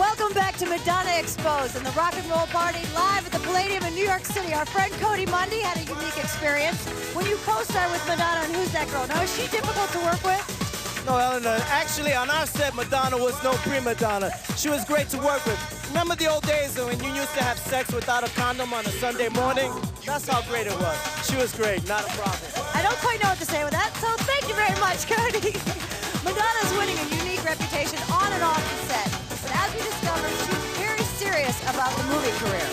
Welcome back to Madonna Exposed and the Rock and Roll Party live at the Palladium in New York City. Our friend Cody Mundy had a unique experience when you co-star with Madonna on Who's That Girl? Now, is she difficult to work with? No, Eleanor. Actually, on our set, Madonna was no prima donna. She was great to work with. Remember the old days when you used to have sex without a condom on a Sunday morning? That's how great it was. She was great, not a problem. I don't quite know what to say with that, so thank you very much, Cody. Madonna's winning a unique reputation on and off the set. But as we discovered, she's very serious about the movie career.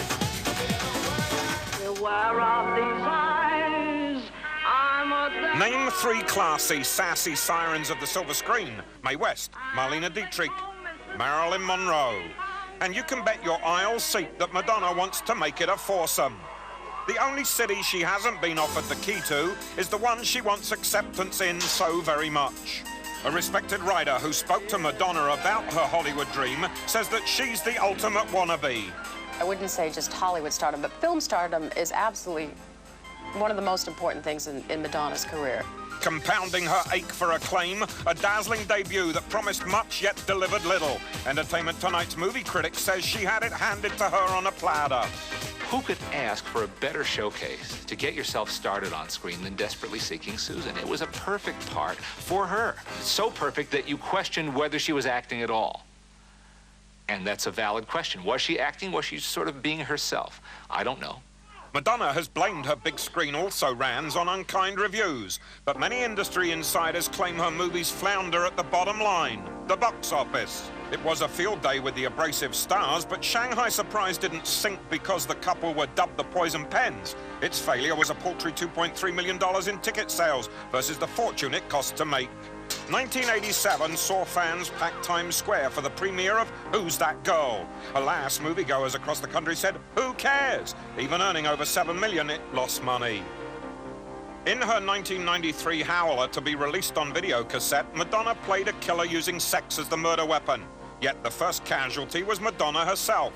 Beware of these eyes. Name 3 classy, sassy sirens of the silver screen. Mae West, Marlene Dietrich, Marilyn Monroe. And you can bet your aisle seat that Madonna wants to make it a foursome. The only city she hasn't been offered the key to is the one she wants acceptance in so very much. A respected writer who spoke to Madonna about her Hollywood dream says that she's the ultimate wannabe. I wouldn't say just Hollywood stardom, but film stardom is absolutely one of the most important things in Madonna's career. Compounding her ache for acclaim, a dazzling debut that promised much yet delivered little. Entertainment Tonight's movie critic says she had it handed to her on a platter. Who could ask for a better showcase to get yourself started on screen than Desperately Seeking Susan? It was a perfect part for her. So perfect that you questioned whether she was acting at all. And that's a valid question. Was she acting? Was she sort of being herself? I don't know. Madonna has blamed her big screen also-rans on unkind reviews, but many industry insiders claim her movies flounder at the bottom line, the box office. It was a field day with the abrasive stars, but Shanghai Surprise didn't sink because the couple were dubbed the Poison Pens. Its failure was a paltry $2.3 million in ticket sales versus the fortune it cost to make. 1987 saw fans pack Times Square for the premiere of Who's That Girl? Alas, moviegoers across the country said, who cares? Even earning over $7 million, it lost money. In her 1993 Howler to be released on video cassette, Madonna played a killer using sex as the murder weapon. Yet the first casualty was Madonna herself.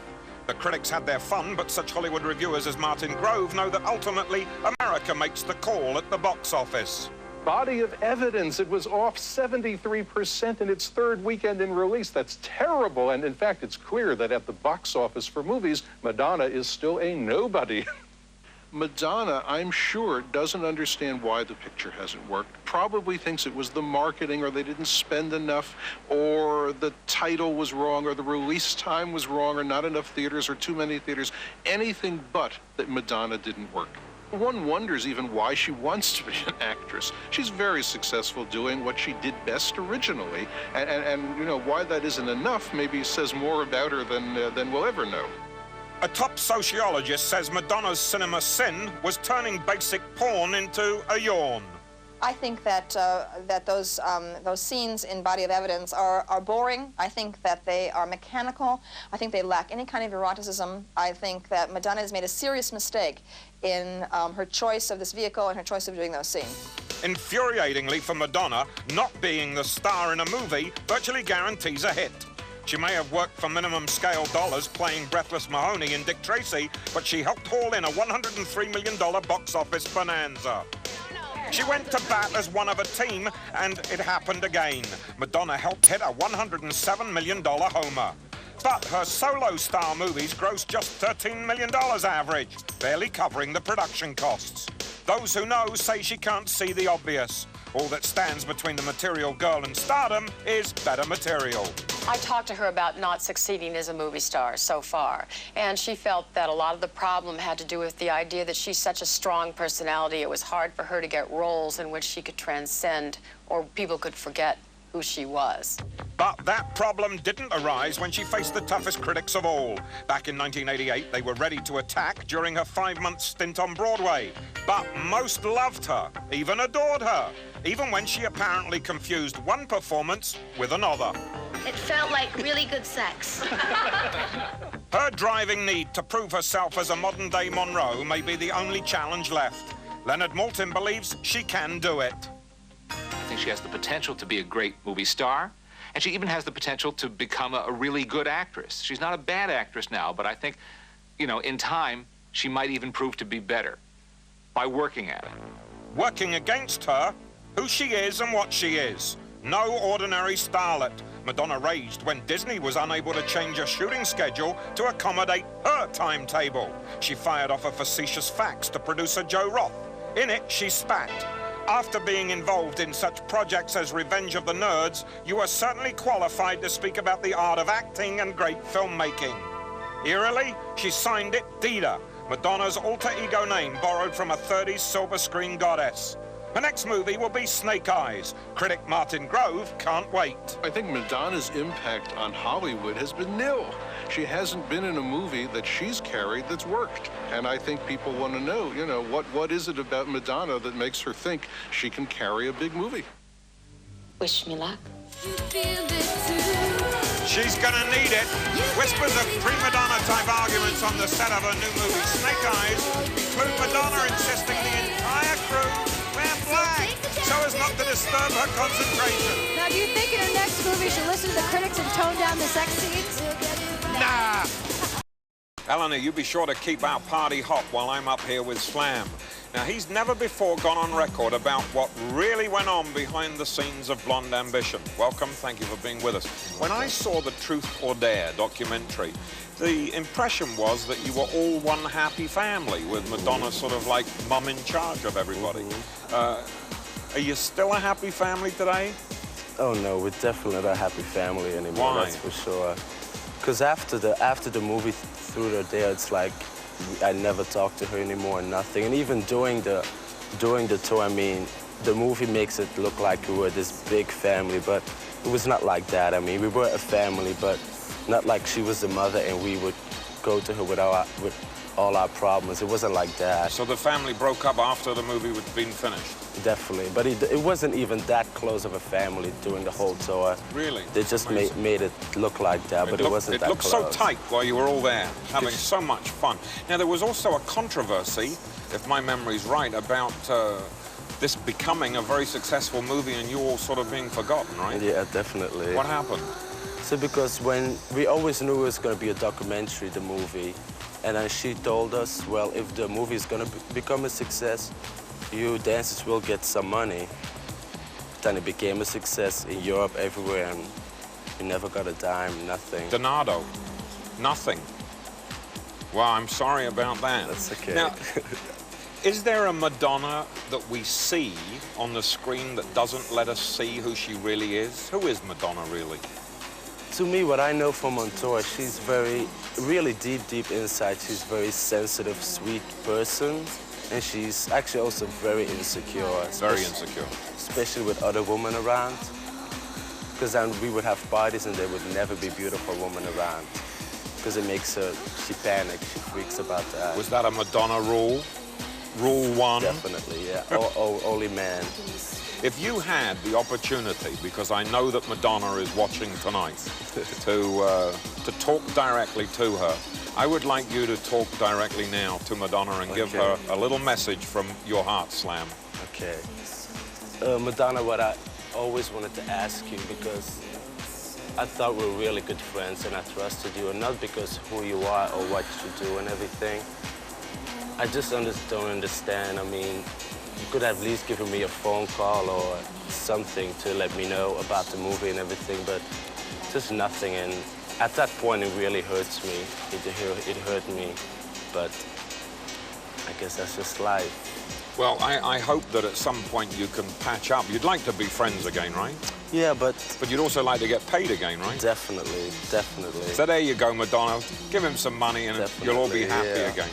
The critics had their fun, but such Hollywood reviewers as Martin Grove know that ultimately America makes the call at the box office. Body of evidence. It was off 73% in its third weekend in release. That's terrible. And in fact, it's clear that at the box office for movies, Madonna is still a nobody. Madonna, I'm sure, doesn't understand why the picture hasn't worked. Probably thinks it was the marketing, or they didn't spend enough, or the title was wrong, or the release time was wrong, or not enough theaters, or too many theaters. Anything but that Madonna didn't work. One wonders even why she wants to be an actress. She's very successful doing what she did best originally, and you know, why that isn't enough maybe says more about her than we'll ever know. A top sociologist says Madonna's cinema sin was turning basic porn into a yawn. I think that those scenes in Body of Evidence are boring. I think that they are mechanical. I think they lack any kind of eroticism. I think that Madonna has made a serious mistake in her choice of this vehicle and her choice of doing those scenes. Infuriatingly for Madonna, not being the star in a movie virtually guarantees a hit. She may have worked for minimum scale dollars playing Breathless Mahoney in Dick Tracy, but she helped haul in a $103 million box office bonanza. She went to bat as one of a team, and it happened again. Madonna helped hit a $107 million homer. But her solo star movies grossed just $13 million average, barely covering the production costs. Those who know say she can't see the obvious. All that stands between the material girl and stardom is better material. I talked to her about not succeeding as a movie star so far, and she felt that a lot of the problem had to do with the idea that she's such a strong personality. It was hard for her to get roles in which she could transcend or people could forget who she was. But that problem didn't arise when she faced the toughest critics of all. Back in 1988, they were ready to attack during her 5-month stint on Broadway. But most loved her, even adored her, even when she apparently confused one performance with another. It felt like really good sex. Her driving need to prove herself as a modern-day Monroe may be the only challenge left. Leonard Maltin believes she can do it. I think she has the potential to be a great movie star, and she even has the potential to become a really good actress. She's not a bad actress now, but I think, you know, in time, she might even prove to be better by working at it. Working against her, who she is and what she is. No ordinary starlet. Madonna raged when Disney was unable to change a shooting schedule to accommodate her timetable. She fired off a facetious fax to producer Joe Roth. In it, she spat. After being involved in such projects as Revenge of the Nerds, you are certainly qualified to speak about the art of acting and great filmmaking. Eerily, she signed it Dida, Madonna's alter ego name borrowed from a 30s silver screen goddess. Her next movie will be Snake Eyes. Critic Martin Grove can't wait. I think Madonna's impact on Hollywood has been nil. She hasn't been in a movie that she's carried that's worked. And I think people want to know, what is it about Madonna that makes her think she can carry a big movie? Wish me luck. She's gonna need it. Whispers of prima donna type arguments on the set of her new movie Snake Eyes include Madonna insisting the entire crew wear black so as not to disturb her concentration. Now, do you think in her next movie she'll listen to the critics and tone down the sex scenes? Nah. Eleanor, you be sure to keep our party hot while I'm up here with Slam. Now, he's never before gone on record about what really went on behind the scenes of Blonde Ambition. Welcome, thank you for being with us. When I saw the Truth or Dare documentary, the impression was that you were all one happy family, with Madonna sort of like mum in charge of everybody. Are you still a happy family today? Oh no, we're definitely not a happy family anymore. Why? That's for sure. Because after the movie Truth or Dare, it's like I never talked to her anymore, nothing. And even during the tour, I mean, the movie makes it look like we were this big family, but it was not like that. I mean, we were a family, but not like she was the mother and we would go to her with all our problems. It wasn't like that. So the family broke up after the movie had been finished? Definitely, but it wasn't even that close of a family during the whole tour. Really? They just made it look like that, but it wasn't that close. It looked so tight while you were all there, having so much fun. Now, there was also a controversy, if my memory's right, about this becoming a very successful movie and you all sort of being forgotten, right? Yeah, definitely. What happened? So because when we always knew it was going to be a documentary, the movie, and then she told us, well, if the movie is going to become a success, you dancers will get some money. Then it became a success in Europe, everywhere, and we never got a dime, nothing. Donado, nothing. Well, I'm sorry about that. That's okay. Now, is there a Madonna that we see on the screen that doesn't let us see who she really is? Who is Madonna, really? To me, what I know from on tour, she's really deep inside, she's a very sensitive, sweet person. And she's actually also very insecure. Very insecure. Especially with other women around. Because then we would have parties and there would never be beautiful women around. Because it makes her, she panics, she freaks about that. Was that a Madonna rule? Rule one? Definitely, yeah. Only man. If you had the opportunity, because I know that Madonna is watching tonight, to talk directly to her, I would like you to talk directly now to Madonna and give her a little message from your heart, Slam. Okay. Madonna, what I always wanted to ask you, because I thought we were really good friends and I trusted you, and not because who you are or what you do and everything. I just don't understand. I mean, you could have at least given me a phone call or something to let me know about the movie and everything, but just nothing. And at that point, it really hurts me. It hurt me, but I guess that's just life. Well, I hope that at some point you can patch up. You'd like to be friends again, right? Yeah, but you'd also like to get paid again, right? Definitely, definitely. So there you go, Madonna. Give him some money and you'll all be happy again.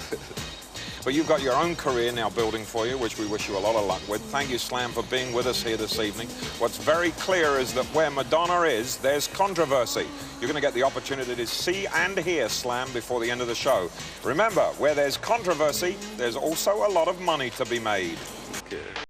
But you've got your own career now building for you, which we wish you a lot of luck with. Thank you, Slam, for being with us here this evening. What's very clear is that where Madonna is, there's controversy. You're going to get the opportunity to see and hear Slam before the end of the show. Remember, where there's controversy, there's also a lot of money to be made. Okay.